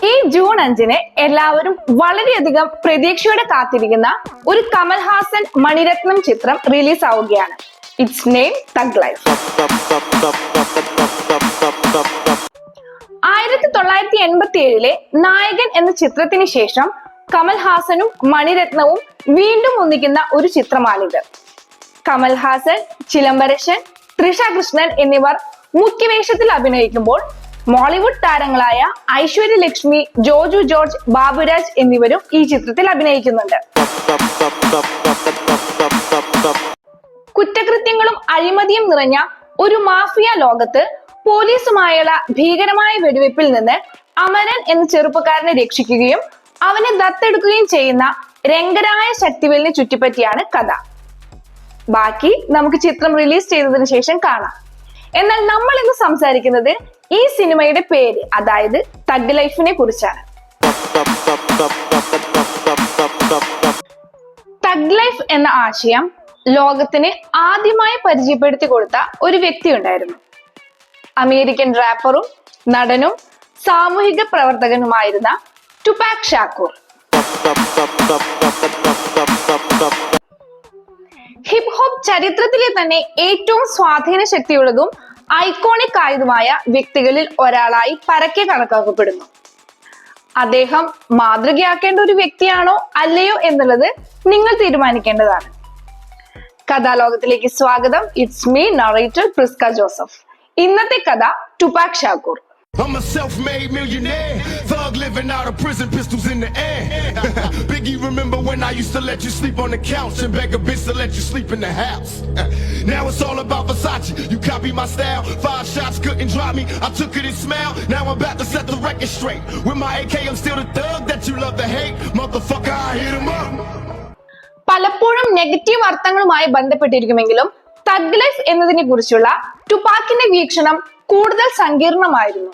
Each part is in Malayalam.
ഈ ജൂൺ 5-ന് എല്ലാവരും വളരെയധികം പ്രതീക്ഷയോടെ കാത്തിരിക്കുന്ന ഒരു കമൽഹാസൻ മണിരത്നം ചിത്രം റിലീസ് ആവുകയാണ്. It's name thug life. 1987-ലെ നായകൻ എന്ന ചിത്രത്തിന് ശേഷം കമൽഹാസനും മണിരത്നവും വീണ്ടും ഒന്നിക്കുന്ന ഒരു ചിത്രമാണിത്. കമൽഹാസൻ, ചിലംബരശൻ, തൃഷ കൃഷ്ണൻ എന്നിവർ മുഖ്യവേഷത്തിൽ അഭിനയിക്കുമ്പോൾ മോളിവുഡ് താരങ്ങളായ ഐശ്വര്യ ലക്ഷ്മി, ജോജു ജോർജ്, ബാബുരാജ് എന്നിവരും ഈ ചിത്രത്തിൽ അഭിനയിക്കുന്നുണ്ട്. കുറ്റകൃത്യങ്ങളും അഴിമതിയും നിറഞ്ഞ ഒരു മാഫിയ ലോകത്ത് പോലീസുമായുള്ള ഭീകരമായ വെടിവെപ്പിൽ നിന്ന് അമരൻ എന്ന ചെറുപ്പക്കാരനെ രക്ഷിക്കുകയും അവനെ ദത്തെടുക്കുകയും ചെയ്യുന്ന രംഗരായ ശക്തിവേലിനെ ചുറ്റിപ്പറ്റിയാണ് കഥ. ബാക്കി നമുക്ക് ചിത്രം റിലീസ് ചെയ്തതിനു ശേഷം കാണാം. എന്നാൽ നമ്മൾ ഇന്ന് സംസാരിക്കുന്നത് ഈ സിനിമയുടെ പേര്, അതായത് തഗ് ലൈഫിനെ കുറിച്ചാണ്. തഗ് ലൈഫ് എന്ന ആശയം ലോകത്തിന് ആദ്യമായി പരിചയപ്പെടുത്തി കൊടുത്ത ഒരു വ്യക്തി ഉണ്ടായിരുന്നു. അമേരിക്കൻ റാപ്പറും നടനും സാമൂഹിക പ്രവർത്തകനുമായിരുന്ന ടുപാക് ഷാക്കൂർ. ഹിപ് ഹോപ്പ് ചരിത്രത്തിലെ തന്നെ ഏറ്റവും സ്വാധീന ശക്തിയുള്ളതും ഐക്കോണിക് ആയതുമായ വ്യക്തികളിൽ ഒരാളായി പരക്കെ കണക്കാക്കപ്പെടുന്നു. അദ്ദേഹം മാതൃകയാക്കേണ്ട ഒരു വ്യക്തിയാണോ അല്ലയോ എന്നുള്ളത് നിങ്ങൾ തീരുമാനിക്കേണ്ടതാണ്. കഥാലോകത്തിലേക്ക് സ്വാഗതം. It's me, narrator Priska Joseph. ഇന്നത്തെ കഥ Tupac Shakur. I'm a self-made millionaire, thug living out of prison, pistols in the air. Biggie, remember when I used to let you sleep on the couch and beg a bitch to let you sleep in the house? Now it's all about Versace, you copy my style, 5 shots couldn't drop me, I took it and smiled, now I'm about to set the record straight. With my AK, I'm still the thug that you love to hate, motherfucker, I hit him up. പലപ്പോഴും നെഗറ്റീവ് അർത്ഥങ്ങളുമായി ബന്ധപ്പെട്ടിരിക്കുമെങ്കിലും തഗ് ലൈഫ് എന്നതിനെ കുറിച്ചുള്ള ടുപാക്കിന്റെ വീക്ഷണം കൂടുതൽ സങ്കീർണമായിരുന്നു.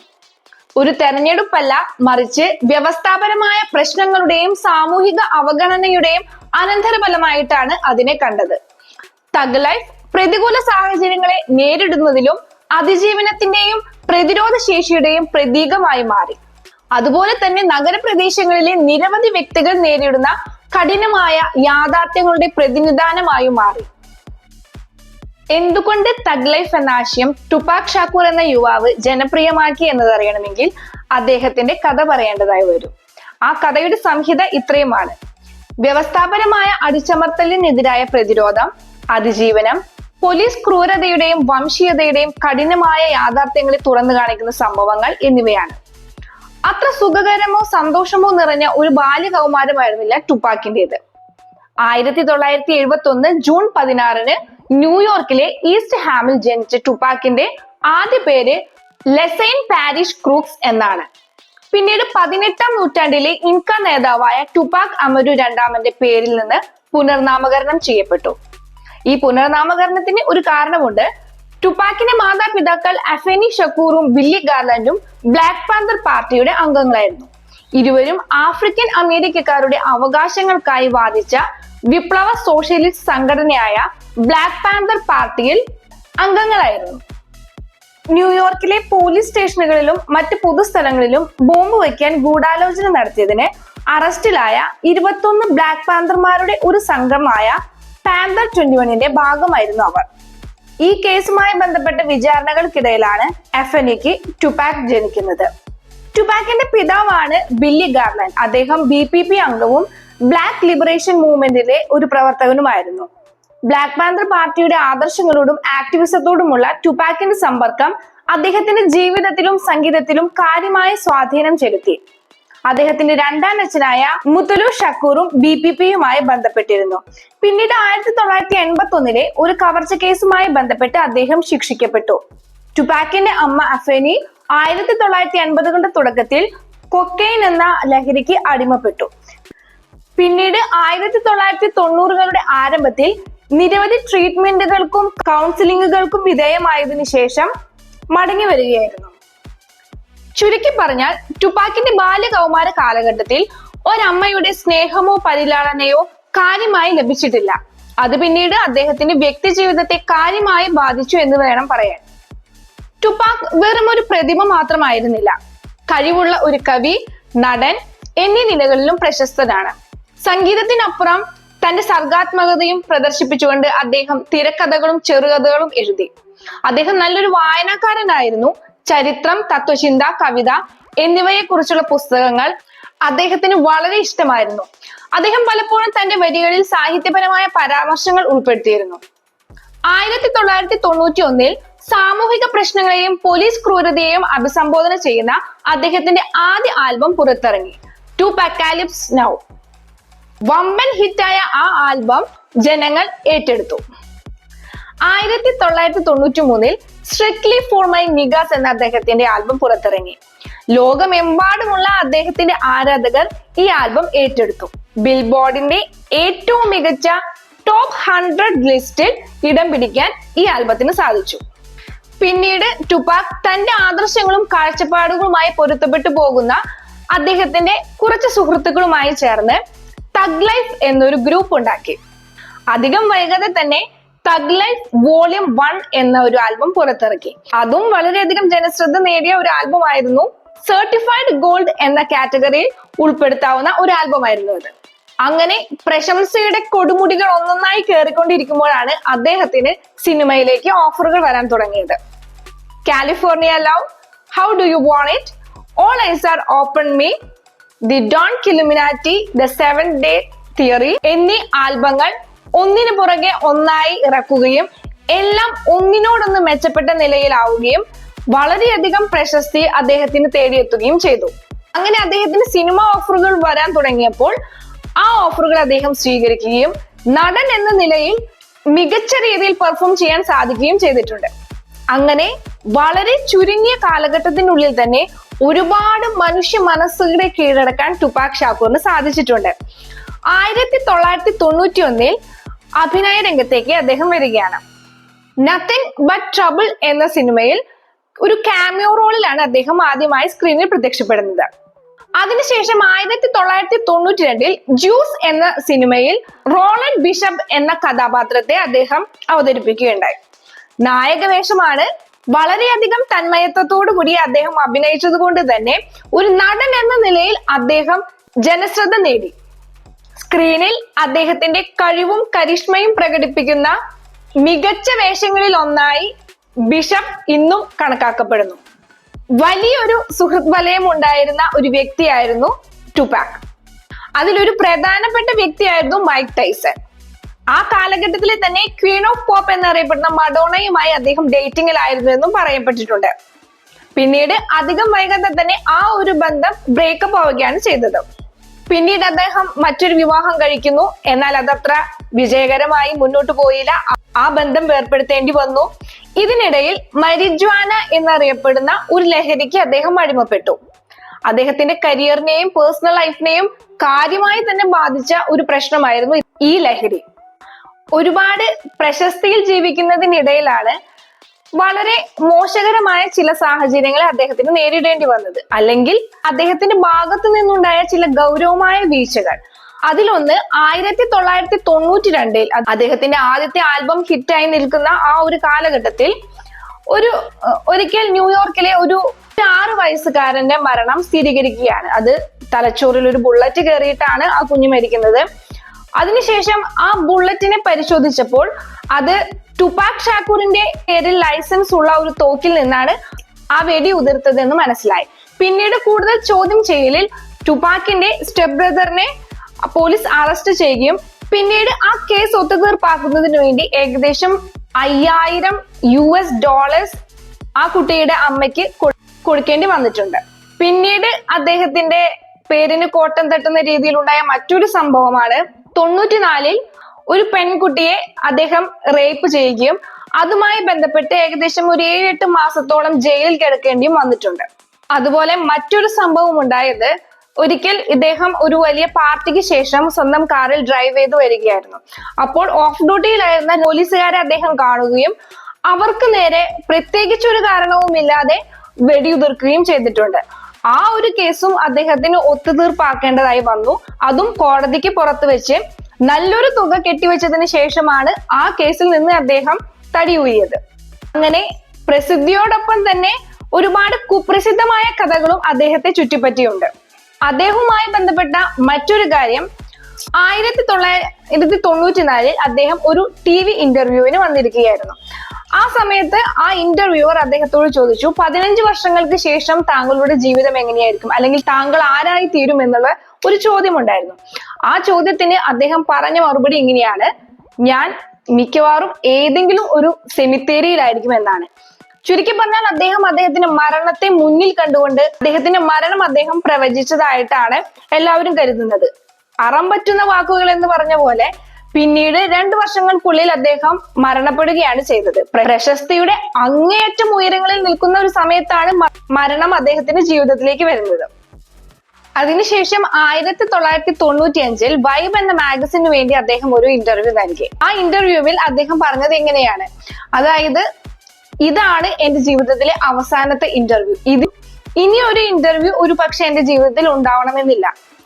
ഒരു തെരഞ്ഞെടുപ്പല്ല, മറിച്ച് വ്യവസ്ഥാപരമായ പ്രശ്നങ്ങളുടെയും സാമൂഹിക അവഗണനയുടെയും അനന്തരഫലമായിട്ടാണ് അതിനെ കണ്ടത്. തഗ് ലൈഫ് പ്രതികൂല സാഹചര്യങ്ങളെ നേരിടുന്നതിലും അതിജീവനത്തിന്റെയും പ്രതിരോധ ശേഷിയുടെയും പ്രതീകമായി മാറി. അതുപോലെ തന്നെ നഗരപ്രദേശങ്ങളിലെ നിരവധി വ്യക്തികൾ നേരിടുന്ന കഠിനമായ യാഥാർത്ഥ്യങ്ങളുടെ പ്രതിനിധാനമായും മാറി. എന്തുകൊണ്ട് തഗ് ലൈഫ് എന്ന ആശയം ടുപാക് ഷാക്കൂർ എന്ന യുവാവ് ജനപ്രിയമാക്കി എന്നതറിയണമെങ്കിൽ അദ്ദേഹത്തിന്റെ കഥ പറയേണ്ടതായി വരും. ആ കഥയുടെ സംഹിത ഇത്രയുമാണ്: വ്യവസ്ഥാപരമായ അടിച്ചമർത്തലിനെതിരായ പ്രതിരോധം, അതിജീവനം, പോലീസ് ക്രൂരതയുടെയും വംശീയതയുടെയും കഠിനമായ യാഥാർത്ഥ്യങ്ങളെ തുറന്നു കാണിക്കുന്ന സംഭവങ്ങൾ എന്നിവയാണ്. അത്ര സുഖകരമോ സന്തോഷമോ നിറഞ്ഞ ഒരു ബാല്യകൗമാരമായിരുന്നില്ല ടുപാക്കിന്റേത്. 1971 ജൂൺ 16-ന് ന്യൂയോർക്കിലെ ഈസ്റ്റ് ഹാമിൽ ജനിച്ച ടുപാക്കിന്റെ ആദ്യ പേര് ലെസൈൻ പാരിഷ് ക്രൂക്സ് എന്നാണ്. പിന്നീട് 18-ാം നൂറ്റാണ്ടിലെ ഇൻക നേതാവായ ടുപാക് അമരു രണ്ടാമന്റെ പേരിൽ നിന്ന് പുനർനാമകരണം ചെയ്യപ്പെട്ടു. ഈ പുനർനാമകരണത്തിന് ഒരു കാരണമുണ്ട്. ടുപാക്കിന്റെ മാതാപിതാക്കൾ അഫെനി ഷക്കൂറും ബില്ലി ഗാർലാൻഡും ബ്ലാക്ക് പാന്തർ പാർട്ടിയുടെ അംഗങ്ങളായിരുന്നു. ഇരുവരും ആഫ്രിക്കൻ അമേരിക്കക്കാരുടെ അവകാശങ്ങൾക്കായി വാദിച്ച വിപ്ലവ സോഷ്യലിസ്റ്റ് സംഘടനയായ ബ്ലാക്ക് പാന്തർ പാർട്ടിയിൽ അംഗങ്ങളായിരുന്നു. ന്യൂയോർക്കിലെ പോലീസ് സ്റ്റേഷനുകളിലും മറ്റ് പൊതുസ്ഥലങ്ങളിലും ബോംബ് വയ്ക്കാൻ ഗൂഢാലോചന നടത്തിയതിന് അറസ്റ്റിലായ 21 ബ്ലാക്ക് പാന്തർമാരുടെ ഒരു സംഘമായ പാന്തർ 21ന്റെ ഭാഗമായിരുന്നു അവർ. ഈ കേസുമായി ബന്ധപ്പെട്ട വിചാരണകൾക്കിടയിലാണ് അഫെനിക്ക് ടുപാക് ജനിക്കുന്നത്. ടുപാക്കിന്റെ പിതാവാണ് ബില്ലി ഗാർലാൻഡ്. അദ്ദേഹം BPP അംഗവും ബ്ലാക്ക് ലിബറേഷൻ മൂവ്മെന്റിലെ ഒരു പ്രവർത്തകനുമായിരുന്നു. ബ്ലാക്ക് പാന്തർ പാർട്ടിയുടെ ആദർശങ്ങളോടും ആക്ടിവിസത്തോടുമുള്ള ടുപാക്കിന്റെ സമ്പർക്കം അദ്ദേഹത്തിന്റെ ജീവിതത്തിലും സംഗീതത്തിലും കാര്യമായ സ്വാധീനം ചെലുത്തി. അദ്ദേഹത്തിന്റെ രണ്ടാം അച്ഛനായ മുത്തലു ഷക്കൂറും BPPയുമായി ബന്ധപ്പെട്ടിരുന്നു. പിന്നീട് 1981-ലെ ഒരു കവർച്ച കേസുമായി ബന്ധപ്പെട്ട് അദ്ദേഹം ശിക്ഷിക്കപ്പെട്ടു. ടുപാക്കിന്റെ അമ്മ അഫെനി 1980-കളുടെ തുടക്കത്തിൽ കൊക്കൈൻ എന്ന ലഹരിക്ക് അടിമപ്പെട്ടു. പിന്നീട് 1990-കളുടെ ആരംഭത്തിൽ നിരവധി ട്രീറ്റ്മെന്റുകൾക്കും കൗൺസിലിങ്ങുകൾക്കും വിധേയമായതിനു ശേഷം മടങ്ങി വരികയായിരുന്നു. ചുരുക്കി പറഞ്ഞാൽ ടുപാക്കിന്റെ ബാല്യകൗമാര കാലഘട്ടത്തിൽ ഒരമ്മയുടെ സ്നേഹമോ പരിലാളനയോ കാര്യമായി ലഭിച്ചിട്ടില്ല. അത് പിന്നീട് അദ്ദേഹത്തിന്റെ വ്യക്തി ജീവിതത്തെ കാര്യമായി ബാധിച്ചു എന്ന് വേണം പറയാൻ. ടുപാക് വെറും ഒരു പ്രതിമ മാത്രമായിരുന്നില്ല. കഴിവുള്ള ഒരു കവി, നടൻ എന്നീ നിലകളിലും പ്രശസ്തനാണ്. സംഗീതത്തിനപ്പുറം തന്റെ സർഗാത്മകതയും പ്രദർശിപ്പിച്ചുകൊണ്ട് അദ്ദേഹം തിരക്കഥകളും ചെറുകഥകളും എഴുതി. അദ്ദേഹം നല്ലൊരു വായനക്കാരനായിരുന്നു. ചരിത്രം, തത്വചിന്ത, കവിത എന്നിവയെക്കുറിച്ചുള്ള പുസ്തകങ്ങൾ അദ്ദേഹത്തിന് വളരെ ഇഷ്ടമായിരുന്നു. അദ്ദേഹം പലപ്പോഴും തന്റെ വരികളിൽ സാഹിത്യപരമായ പരാമർശങ്ങൾ ഉൾപ്പെടുത്തിയിരുന്നു. 1991 സാമൂഹിക പ്രശ്നങ്ങളെയും പോലീസ് ക്രൂരതയെയും അഭിസംബോധന ചെയ്യുന്ന അദ്ദേഹത്തിന്റെ ആദ്യ ആൽബം പുറത്തിറങ്ങി, ടുപാക്കാലിപ്സ് നൗ. വമ്പൻ ഹിറ്റായ ആ ആൽബം ജനങ്ങൾ ഏറ്റെടുത്തു. 1993 സ്ട്രിക്ട്ലി ഫോർ മൈ നിഗാസ് എന്ന അദ്ദേഹത്തിന്റെ ആൽബം പുറത്തിറങ്ങി. ലോകമെമ്പാടുമുള്ള അദ്ദേഹത്തിന്റെ ആരാധകർ ഈ ആൽബം ഏറ്റെടുത്തു. ബിൽബോർഡിന്റെ ഏറ്റവും മികച്ച ടോപ്പ് 100 ലിസ്റ്റിൽ ഇടം പിടിക്കാൻ ഈ ആൽബത്തിന് സാധിച്ചു. പിന്നീട് ടുപാക് തന്റെ ആദർശങ്ങളും കാഴ്ചപ്പാടുകളുമായി പൊരുത്തപ്പെട്ടു പോകുന്ന അദ്ദേഹത്തിന്റെ കുറച്ച് സുഹൃത്തുക്കളുമായി ചേർന്ന് തഗ് ലൈഫ് എന്നൊരു ഗ്രൂപ്പ് ഉണ്ടാക്കി. അധികം വൈകാതെ തന്നെ തഗ് ലൈഫ് വോളിയം 1 എന്ന ഒരു ആൽബം പുറത്തിറക്കി. അതും വളരെയധികം ജനശ്രദ്ധ നേടിയ ഒരു ആൽബം ആയിരുന്നു. സർട്ടിഫൈഡ് ഗോൾഡ് എന്ന കാറ്റഗറിയിൽ ഉൾപ്പെടുത്താവുന്ന ഒരു ആൽബം ആയിരുന്നു അത്. അങ്ങനെ പ്രശംസയുടെ കൊടുമുടികൾ ഒന്നൊന്നായി കയറിക്കൊണ്ടിരിക്കുമ്പോഴാണ് അദ്ദേഹത്തിന് സിനിമയിലേക്ക് ഓഫറുകൾ വരാൻ തുടങ്ങിയത്. California love, how do you want it, all eyes are open me, the Don Killuminati, the 7th day theory എന്നീ ആൽബങ്ങൾ ഒന്നിനു പുറകെ ഒന്നായി ഇറക്കുകയും എല്ലാം ഒന്നിനോടൊന്ന് മെച്ചപ്പെട്ട നിലയിലാവുകയും വളരെയധികം പ്രശസ്തി അദ്ദേഹത്തിന് തേടിയെത്തുകയും ചെയ്തു. അങ്ങനെ അദ്ദേഹത്തിന് സിനിമ ഓഫറുകൾ വരാൻ തുടങ്ങിയപ്പോൾ ആ ഓഫറുകൾ അദ്ദേഹം സ്വീകരിക്കുകയും നടൻ എന്ന നിലയിൽ മികച്ച രീതിയിൽ പെർഫോം ചെയ്യാൻ സാധിക്കുകയും ചെയ്തിട്ടുണ്ട്. അങ്ങനെ വളരെ ചുരുങ്ങിയ കാലഘട്ടത്തിനുള്ളിൽ തന്നെ ഒരുപാട് മനുഷ്യ മനസ്സുകളെ കീഴടക്കാൻ ടുപാക് ഷാക്കൂറിന് സാധിച്ചിട്ടുണ്ട്. 1991 അഭിനയ രംഗത്തേക്ക് അദ്ദേഹം വരികയാണ്. നത്തിങ് ബട്ട് ട്രബിൾ എന്ന സിനിമയിൽ ഒരു കാമിയോ റോളിലാണ് അദ്ദേഹം ആദ്യമായി സ്ക്രീനിൽ പ്രത്യക്ഷപ്പെടുന്നത്. അതിനുശേഷം 1992 ജ്യൂസ് എന്ന സിനിമയിൽ റോളണ്ട് ബിഷപ്പ് എന്ന കഥാപാത്രത്തെ അദ്ദേഹം അവതരിപ്പിക്കുകയുണ്ടായി. നായകവേഷമാണ്. വളരെയധികം തന്മയത്വത്തോടു കൂടി അദ്ദേഹം അഭിനയിച്ചത് കൊണ്ട് തന്നെ ഒരു നടൻ എന്ന നിലയിൽ അദ്ദേഹം ജനശ്രദ്ധ നേടി. സ്ക്രീനിൽ അദ്ദേഹത്തിന്റെ കഴിവും കരിഷ്മയും പ്രകടിപ്പിക്കുന്ന മികച്ച വേഷങ്ങളിൽ ഒന്നായി ബിഷപ്പ് ഇന്നും കണക്കാക്കപ്പെടുന്നു. വലിയൊരു സുഹൃത്ത് വലയം ഉണ്ടായിരുന്ന ഒരു വ്യക്തിയായിരുന്നു ടുപാക്. അതിലൊരു പ്രധാനപ്പെട്ട വ്യക്തിയായിരുന്നു മൈക്ക് ടൈസൺ. ആ കാലഘട്ടത്തിൽ തന്നെ ക്വീൻ ഓഫ് പോപ്പ് എന്നറിയപ്പെടുന്ന മഡോണയുമായി അദ്ദേഹം ഡേറ്റിംഗിലായിരുന്നു എന്നും പറയപ്പെട്ടിട്ടുണ്ട്. പിന്നീട് അധികം വൈകാതെ തന്നെ ആ ഒരു ബന്ധം ബ്രേക്കപ്പ് ആവുകയാണ് ചെയ്തത്. പിന്നീട് അദ്ദേഹം മറ്റൊരു വിവാഹം കഴിക്കുന്നു. എന്നാൽ അതത്ര വിജയകരമായി മുന്നോട്ട് പോയില്ല. ആ ബന്ധം വേർപെടുത്തേണ്ടി വന്നു. ഇതിനിടയിൽ മരിജ്വാന എന്നറിയപ്പെടുന്ന ഒരു ലഹരിക്ക് അദ്ദേഹം അടിമപ്പെട്ടു. അദ്ദേഹത്തിന്റെ കരിയറിനെയും പേഴ്സണൽ ലൈഫിനെയും കാര്യമായി തന്നെ ബാധിച്ച ഒരു പ്രശ്നമായിരുന്നു ഈ ലഹരി. ഒരുപാട് പ്രശസ്തിയിൽ ജീവിക്കുന്നതിനിടയിലാണ് വളരെ മോശകരമായ ചില സാഹചര്യങ്ങളെ അദ്ദേഹത്തിന് നേരിടേണ്ടി വന്നത്. അല്ലെങ്കിൽ അദ്ദേഹത്തിന്റെ ഭാഗത്തു നിന്നുണ്ടായ ചില ഗൗരവമായ വീഴ്ചകൾ. അതിലൊന്ന് 1992 അദ്ദേഹത്തിന്റെ ആദ്യത്തെ ആൽബം ഹിറ്റായി നിൽക്കുന്ന ആ ഒരു കാലഘട്ടത്തിൽ ഒരിക്കൽ ന്യൂയോർക്കിലെ ഒരു 6 വയസ്സുകാരന്റെ മരണം സ്ഥിരീകരിക്കുകയാണ്. അത് തലച്ചോറിൽ ഒരു ബുള്ളറ്റ് കയറിയിട്ടാണ് ആ കുഞ്ഞ് മരിക്കുന്നത്. അതിനുശേഷം ആ ബുള്ളറ്റിനെ പരിശോധിച്ചപ്പോൾ അത് ടുപാക് ഷാക്കൂറിന്റെ പേരിൽ ലൈസൻസ് ഉള്ള ഒരു തോക്കിൽ നിന്നാണ് ആ വെടി ഉതിർത്തതെന്ന് മനസ്സിലായി. പിന്നീട് കൂടുതൽ ചോദ്യം ചെയ്യലിൽ ടുപാക്കിന്റെ സ്റ്റെപ്പ് ബ്രദറിനെ പോലീസ് അറസ്റ്റ് ചെയ്യുകയും പിന്നീട് ആ കേസ് ഒത്തുതീർപ്പാക്കുന്നതിന് വേണ്ടി ഏകദേശം $5000 ആ കുട്ടിയുടെ അമ്മയ്ക്ക് കൊടുക്കേണ്ടി വന്നിട്ടുണ്ട്. പിന്നീട് അദ്ദേഹത്തിന്റെ പേരിന് കോട്ടം തട്ടുന്ന രീതിയിലുണ്ടായ മറ്റൊരു സംഭവമാണ് 94 ഒരു പെൺകുട്ടിയെ അദ്ദേഹം റേപ്പ് ചെയ്യുകയും അതുമായി ബന്ധപ്പെട്ട് ഏകദേശം ഒരു 7-8 മാസത്തോളം ജയിലിൽ കിടക്കേണ്ടിയും വന്നിട്ടുണ്ട്. അതുപോലെ മറ്റൊരു സംഭവം ഉണ്ടായത്, ഒരിക്കൽ ഇദ്ദേഹം ഒരു വലിയ പാർട്ടിക്ക് ശേഷം സ്വന്തം കാറിൽ ഡ്രൈവ് ചെയ്ത് വരികയായിരുന്നു. അപ്പോൾ ഓഫ് ഡ്യൂട്ടിയിലായിരുന്ന പോലീസുകാരെ അദ്ദേഹം കാണുകയും അവർക്ക് നേരെ പ്രത്യേകിച്ച് ഒരു കാരണവുമില്ലാതെ വെടിയുതിർക്കുകയും ചെയ്തിട്ടുണ്ട്. ആ ഒരു കേസും അദ്ദേഹത്തിന് ഒത്തുതീർപ്പാക്കേണ്ടതായി വന്നു. അതും കോടതിക്ക് പുറത്ത് വെച്ച് നല്ലൊരു തുക കെട്ടിവെച്ചതിന് ശേഷമാണ് ആ കേസിൽ നിന്ന് അദ്ദേഹം തടിയൂരിയത്. അങ്ങനെ പ്രസിദ്ധിയോടൊപ്പം തന്നെ ഒരുപാട് കുപ്രസിദ്ധമായ കഥകളും അദ്ദേഹത്തെ ചുറ്റിപ്പറ്റിയുണ്ട്. അദ്ദേഹവുമായി ബന്ധപ്പെട്ട മറ്റൊരു കാര്യം, 1994 അദ്ദേഹം ഒരു TV ഇന്റർവ്യൂവിന് വന്നിരിക്കുകയായിരുന്നു. ആ സമയത്ത് ആ ഇന്റർവ്യൂവർ അദ്ദേഹത്തോട് ചോദിച്ചു, 15 വർഷങ്ങൾക്ക് ശേഷം താങ്കളുടെ ജീവിതം എങ്ങനെയായിരിക്കും, അല്ലെങ്കിൽ താങ്കൾ ആരായി തീരും എന്നുള്ള ഒരു ചോദ്യമുണ്ടായിരുന്നു. ആ ചോദ്യത്തിന് അദ്ദേഹം പറഞ്ഞ മറുപടി ഇങ്ങനെയാണ്: ഞാൻ മിക്കവാറും ഏതെങ്കിലും ഒരു സെമിത്തേരിയിലായിരിക്കും എന്നാണ്. ചുരുക്കി പറഞ്ഞാൽ അദ്ദേഹത്തിന്റെ മരണത്തെ മുന്നിൽ കണ്ടുകൊണ്ട് അദ്ദേഹത്തിന്റെ മരണം അദ്ദേഹം പ്രവചിച്ചതായിട്ടാണ് എല്ലാവരും കരുതുന്നത്. അറം പറ്റുന്ന വാക്കുകൾ എന്ന് പറഞ്ഞ പോലെ പിന്നീട് 2 വർഷങ്ങൾക്കുള്ളിൽ അദ്ദേഹം മരണപ്പെടുകയാണ് ചെയ്തത്. പ്രശസ്തിയുടെ അങ്ങേയറ്റം ഉയരങ്ങളിൽ നിൽക്കുന്ന ഒരു സമയത്താണ് മരണം അദ്ദേഹത്തിന്റെ ജീവിതത്തിലേക്ക് വരുന്നത്. അതിനുശേഷം 1995 വൈബ് എന്ന മാഗസിനു വേണ്ടി അദ്ദേഹം ഒരു ഇന്റർവ്യൂ നൽകി. ആ ഇന്റർവ്യൂവിൽ അദ്ദേഹം പറഞ്ഞത് എങ്ങനെയാണ്, അതായത് ഇതാണ് എന്റെ ജീവിതത്തിലെ അവസാനത്തെ ഇന്റർവ്യൂ. ഇനി ഒരു ഇന്റർവ്യൂ ഒരു പക്ഷെ എന്റെ ജീവിതത്തിൽ ഉണ്ടാവണമെന്നില്ല.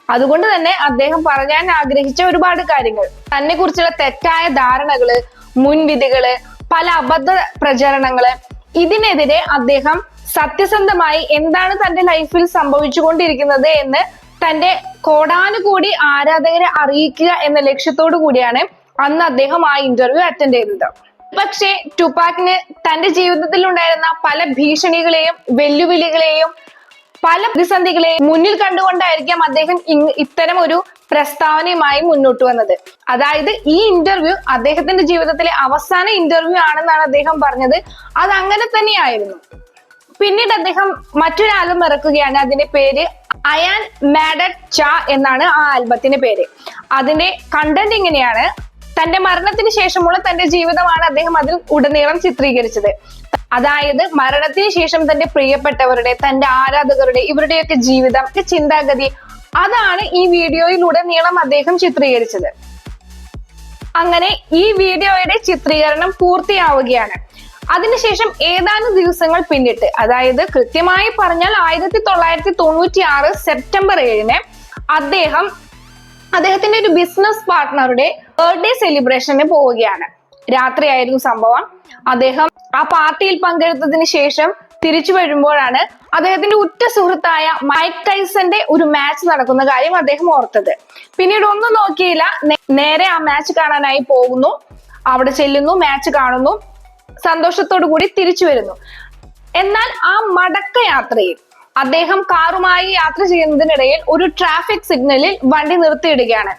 അതുകൊണ്ട് തന്നെ അദ്ദേഹം പറയാൻ ആഗ്രഹിച്ച ഒരുപാട് കാര്യങ്ങൾ, തന്നെ കുറിച്ചുള്ള തെറ്റായ ധാരണകള്, മുൻവിധികള്, പല അബദ്ധ പ്രചരണങ്ങള്, ഇതിനെതിരെ അദ്ദേഹം സത്യസന്ധമായി എന്താണ് തന്റെ ലൈഫിൽ സംഭവിച്ചുകൊണ്ടിരിക്കുന്നത് എന്ന് തന്റെ കോടാനുകൂടി ആരാധകരെ അറിയിക്കുക എന്ന ലക്ഷ്യത്തോടു കൂടിയാണ് അന്ന് അദ്ദേഹം ആ ഇന്റർവ്യൂ അറ്റൻഡ് ചെയ്തത്. പക്ഷേ ടുപാക്കിന് തന്റെ ജീവിതത്തിൽ ഉണ്ടായിരുന്ന പല ഭീഷണികളെയും വെല്ലുവിളികളെയും പല പ്രതിസന്ധികളെയും മുന്നിൽ കണ്ടുകൊണ്ടായിരിക്കാം അദ്ദേഹം ഇത്തരം ഒരു പ്രസ്താവനയുമായി മുന്നോട്ട് വന്നത്. അതായത് ഈ ഇന്റർവ്യൂ അദ്ദേഹത്തിന്റെ ജീവിതത്തിലെ അവസാന ഇന്റർവ്യൂ ആണെന്നാണ് അദ്ദേഹം പറഞ്ഞത്. അത് അങ്ങനെ തന്നെയായിരുന്നു. പിന്നീട് അദ്ദേഹം മറ്റൊരു ആൽബം ഇറക്കുകയാണ്. അതിന്റെ പേര് അയാൻ മാഡഡ് ചാ എന്നാണ് ആ ആൽബത്തിന്റെ പേര്. അതിന്റെ കണ്ടന്റ് ഇങ്ങനെയാണ്: തന്റെ മരണത്തിന് ശേഷമുള്ള തന്റെ ജീവിതമാണ് അദ്ദേഹം അതിൽ ഉടനീളം ചിത്രീകരിച്ചത്. അതായത് മരണത്തിന് ശേഷം തന്റെ പ്രിയപ്പെട്ടവരുടെ, തന്റെ ആരാധകരുടെ, ഇവരുടെയൊക്കെ ജീവിതം, ചിന്താഗതി, അതാണ് ഈ വീഡിയോയിലുടനീളം അദ്ദേഹം ചിത്രീകരിച്ചത്. അങ്ങനെ ഈ വീഡിയോയുടെ ചിത്രീകരണം പൂർത്തിയാവുകയാണ്. അതിനുശേഷം ഏതാനും ദിവസങ്ങൾ പിന്നിട്ട്, അതായത് കൃത്യമായി പറഞ്ഞാൽ 1996 സെപ്റ്റംബർ 7 അദ്ദേഹത്തിന്റെ ഒരു ബിസിനസ് പാർട്ട്ണറുടെ ബർത്ത്ഡേ സെലിബ്രേഷന് പോവുകയാണ്. രാത്രിയായിരുന്നു സംഭവം. അദ്ദേഹം ആ പാർട്ടിയിൽ പങ്കെടുത്തതിന് ശേഷം തിരിച്ചു വരുമ്പോഴാണ് അദ്ദേഹത്തിന്റെ ഉറ്റ സുഹൃത്തായ മൈക്ക് ടൈസന്റെ ഒരു മാച്ച് നടക്കുന്ന കാര്യം അദ്ദേഹം ഓർത്തത്. പിന്നീട് ഒന്നും നോക്കിയില്ല, നേരെ ആ മാച്ച് കാണാനായി പോകുന്നു. അവിടെ ചെല്ലുന്നു, മാച്ച് കാണുന്നു, സന്തോഷത്തോടു കൂടി തിരിച്ചു വരുന്നു. എന്നാൽ ആ മടക്ക യാത്രയിൽ അദ്ദേഹം കാറുമായി യാത്ര ചെയ്യുന്നതിനിടയിൽ ഒരു ട്രാഫിക് സിഗ്നലിൽ വണ്ടി നിർത്തിയിടുകയാണ്.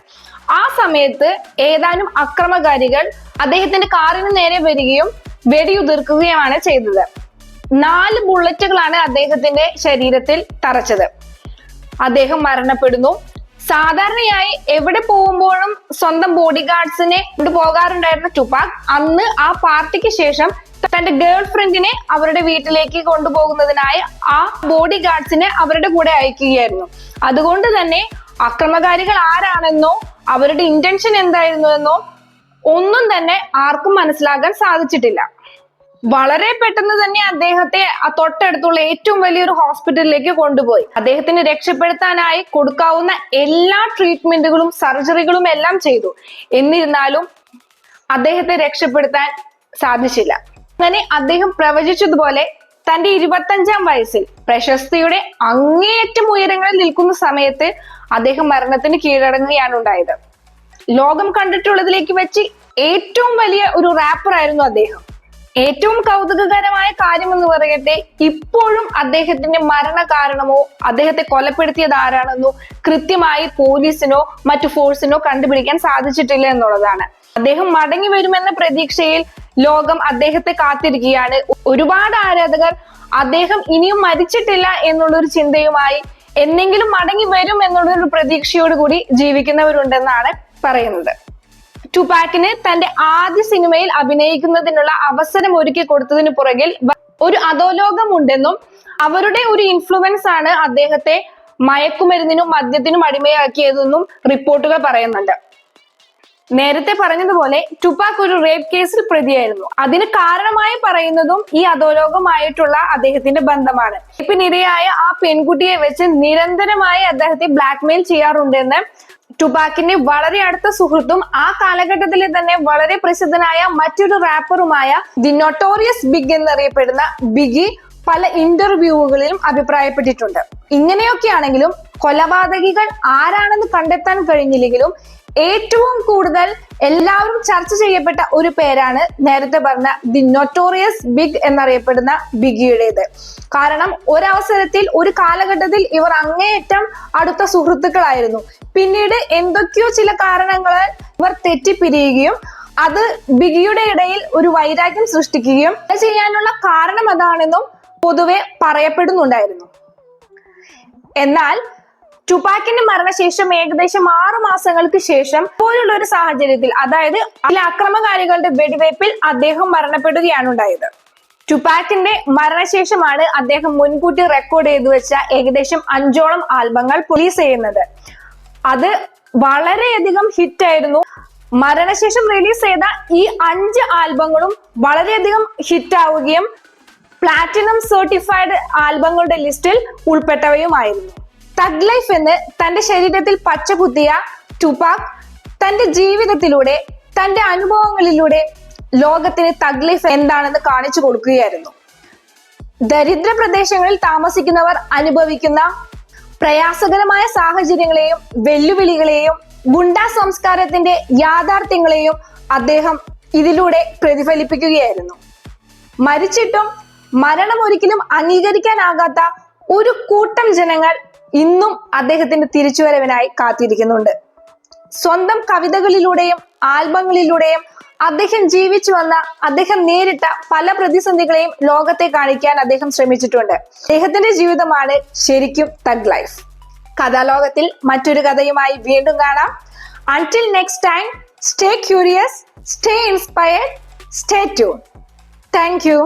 ആ സമയത്ത് ഏതാനും അക്രമകാരികൾ അദ്ദേഹത്തിന്റെ കാറിന് നേരെ വരികയും വെടിയുതിർക്കുകയുമാണ് ചെയ്തത്. 4 ബുള്ളറ്റുകളാണ് അദ്ദേഹത്തിന്റെ ശരീരത്തിൽ തറച്ചത്. അദ്ദേഹം മരണപ്പെടുന്നു. സാധാരണയായി എവിടെ പോകുമ്പോഴും സ്വന്തം ബോഡി ഗാർഡ്സിനെ കൊണ്ട് പോകാറുണ്ടായിരുന്ന ടുപാക് അന്ന് ആ പാർട്ടിക്ക് ശേഷം തന്റെ ഗേൾ ഫ്രണ്ടിനെ അവരുടെ വീട്ടിലേക്ക് കൊണ്ടുപോകുന്നതിനായി ആ ബോഡി ഗാർഡ്സിനെ അവരുടെ കൂടെ അയക്കുകയായിരുന്നു. അതുകൊണ്ട് തന്നെ അക്രമകാരികൾ ആരാണെന്നോ അവരുടെ ഇന്റൻഷൻ എന്തായിരുന്നു എന്നോ ഒന്നും തന്നെ ആർക്കും മനസ്സിലാക്കാൻ സാധിച്ചിട്ടില്ല. വളരെ പെട്ടെന്ന് തന്നെ അദ്ദേഹത്തെ തൊട്ടടുത്തുള്ള ഏറ്റവും വലിയൊരു ഹോസ്പിറ്റലിലേക്ക് കൊണ്ടുപോയി. അദ്ദേഹത്തിന് രക്ഷപ്പെടുത്താനായി കൊടുക്കാവുന്ന എല്ലാ ട്രീറ്റ്മെന്റുകളും സർജറികളും എല്ലാം ചെയ്തു. എന്നിരുന്നാലും അദ്ദേഹത്തെ രക്ഷപ്പെടുത്താൻ സാധിച്ചില്ല. അങ്ങനെ അദ്ദേഹം പ്രവചിച്ചതുപോലെ തന്റെ 25-ാം വയസ്സിൽ പ്രശസ്തിയുടെ അങ്ങേയറ്റം ഉയരങ്ങളിൽ നിൽക്കുന്ന സമയത്ത് അദ്ദേഹം മരണത്തിന് കീഴടങ്ങുകയാണ് ഉണ്ടായത്. ലോകം കണ്ടിട്ടുള്ളതിലേക്ക് വെച്ച് ഏറ്റവും വലിയ ഒരു റാപ്പർ ആയിരുന്നു അദ്ദേഹം. ഏറ്റവും കൗതുകകരമായ കാര്യം എന്ന് പറയട്ടെ, ഇപ്പോഴും അദ്ദേഹത്തിന്റെ മരണ കാരണമോ അദ്ദേഹത്തെ കൊലപ്പെടുത്തിയത് ആരാണെന്നോ കൃത്യമായി പോലീസിനോ മറ്റു ഫോഴ്സിനോ കണ്ടുപിടിക്കാൻ സാധിച്ചിട്ടില്ല എന്നുള്ളതാണ്. അദ്ദേഹം മടങ്ങി വരുമെന്ന പ്രതീക്ഷയിൽ ലോകം അദ്ദേഹത്തെ കാത്തിരിക്കുകയാണ്. ഒരുപാട് ആരാധകർ അദ്ദേഹം ഇനിയും മരിച്ചിട്ടില്ല എന്നുള്ളൊരു ചിന്തയുമായി എന്നെങ്കിലും മടങ്ങി വരും എന്നുള്ളൊരു പ്രതീക്ഷയോടുകൂടി ജീവിക്കുന്നവരുണ്ടെന്നാണ് പറയുന്നത്. ടുപാക്കിന് തന്റെ ആദ്യ സിനിമയിൽ അഭിനയിക്കുന്നതിനുള്ള അവസരം ഒരുക്കി കൊടുത്തതിന് പുറകിൽ ഒരു അധോലോകമുണ്ടെന്നും അവരുടെ ഒരു ഇൻഫ്ലുവൻസ് ആണ് അദ്ദേഹത്തെ മയക്കുമരുന്നിനും മദ്യത്തിനും അടിമയാക്കിയതെന്നും റിപ്പോർട്ടുകൾ പറയുന്നുണ്ട്. നേരത്തെ പറഞ്ഞതുപോലെ ടുപാക് ഒരു റേപ്പ് കേസിൽ പ്രതിയായിരുന്നു. അതിന് കാരണമായി പറയുന്നതും ഈ അധോലോകമായിട്ടുള്ള അദ്ദേഹത്തിന്റെ ബന്ധമാണ്. റേപ്പിനിരയായ ആ പെൺകുട്ടിയെ വെച്ച് നിരന്തരമായി അദ്ദേഹത്തെ ബ്ലാക്ക്മെയിൽ ചെയ്യാറുണ്ടെന്ന് ടുപാക്കിന്റെ വളരെ അടുത്ത സുഹൃത്തും ആ കാലഘട്ടത്തിലെ തന്നെ വളരെ പ്രസിദ്ധനായ മറ്റൊരു റാപ്പറുമായ ദി നൊട്ടോറിയസ് ബിഗ് എന്നറിയപ്പെടുന്ന ബിഗി പല ഇന്റർവ്യൂകളിലും അഭിപ്രായപ്പെട്ടിട്ടുണ്ട്. ഇങ്ങനെയൊക്കെയാണെങ്കിലും കൊലപാതകികൾ ആരാണെന്ന് കണ്ടെത്താൻ കഴിഞ്ഞില്ലെങ്കിലും ഏറ്റവും കൂടുതൽ എല്ലാവരും ചർച്ച ചെയ്യപ്പെട്ട ഒരു പേരാണ് നേരത്തെ പറഞ്ഞ ദി നൊട്ടോറിയസ് ബിഗ് എന്നറിയപ്പെടുന്ന ബിഗിയുടേത്. കാരണം ഒരവസരത്തിൽ ഒരു കാലഘട്ടത്തിൽ ഇവർ അങ്ങേയറ്റം അടുത്ത സുഹൃത്തുക്കളായിരുന്നു. പിന്നീട് എന്തൊക്കെയോ ചില കാരണങ്ങളാൽ ഇവർ തെറ്റിപ്പിരിയുകയും അത് ബിഗിയുടെ ഇടയിൽ ഒരു വൈരാഗ്യം സൃഷ്ടിക്കുകയും ചെയ്യാനുള്ള കാരണം അതാണെന്നും പൊതുവെ പറയപ്പെടുന്നുണ്ടായിരുന്നു. എന്നാൽ ടുപാക്കിന്റെ മരണശേഷം ഏകദേശം 6 മാസങ്ങൾക്ക് ശേഷം പോലുള്ള ഒരു സാഹചര്യത്തിൽ, അതായത് ചില അക്രമകാരികളുടെ വെടിവയ്പിൽ അദ്ദേഹം മരണപ്പെടുകയാണ് ഉണ്ടായത്. ടുപാക്കിന്റെ മരണശേഷമാണ് അദ്ദേഹം മുൻകൂട്ടി റെക്കോർഡ് ചെയ്തു വെച്ച ഏകദേശം 5ഓളം ആൽബങ്ങൾ റിലീസ് ചെയ്യുന്നത്. അത് വളരെയധികം ഹിറ്റായിരുന്നു. മരണശേഷം റിലീസ് ചെയ്ത ഈ 5 ആൽബങ്ങളും വളരെയധികം ഹിറ്റാവുകയും പ്ലാറ്റിനം സർട്ടിഫൈഡ് ആൽബങ്ങളുടെ ലിസ്റ്റിൽ ഉൾപ്പെട്ടവയുമായിരുന്നു. തഗ് ലൈഫ് എന്ന് തന്റെ ശരീരത്തിൽ പച്ച കുത്തിയ ടുപാക് തന്റെ ജീവിതത്തിലൂടെ, തന്റെ അനുഭവങ്ങളിലൂടെ ലോകത്തിന് തഗ് ലൈഫ് എന്താണെന്ന് കാണിച്ചു കൊടുക്കുകയായിരുന്നു. ദരിദ്ര പ്രദേശങ്ങളിൽ താമസിക്കുന്നവർ അനുഭവിക്കുന്ന പ്രയാസകരമായ സാഹചര്യങ്ങളെയും വെല്ലുവിളികളെയും ഗുണ്ടാ സംസ്കാരത്തിന്റെ യാഥാർത്ഥ്യങ്ങളെയും അദ്ദേഹം ഇതിലൂടെ പ്രതിഫലിപ്പിക്കുകയായിരുന്നു. മരിച്ചിട്ടും മരണം ഒരിക്കലും അംഗീകരിക്കാനാകാത്ത ഒരു കൂട്ടം ജനങ്ങൾ ഇന്നും അദ്ദേഹത്തിന്റെ തിരിച്ചുവരവിനായി കാത്തിരിക്കുന്നുണ്ട്. സ്വന്തം കവിതകളിലൂടെയും ആൽബങ്ങളിലൂടെയും അദ്ദേഹം ജീവിച്ചു വന്ന, അദ്ദേഹം നേരിട്ട പല പ്രതിസന്ധികളെയും ലോകത്തെ കാണിക്കാൻ അദ്ദേഹം ശ്രമിച്ചിട്ടുണ്ട്. അദ്ദേഹത്തിന്റെ ജീവിതമാണ് ശരിക്കും തഗ് ലൈഫ്. കഥാലോകത്തിൽ മറ്റൊരു കഥയുമായി വീണ്ടും കാണാം. Until next time, stay curious, stay inspired, stay tuned. Thank you.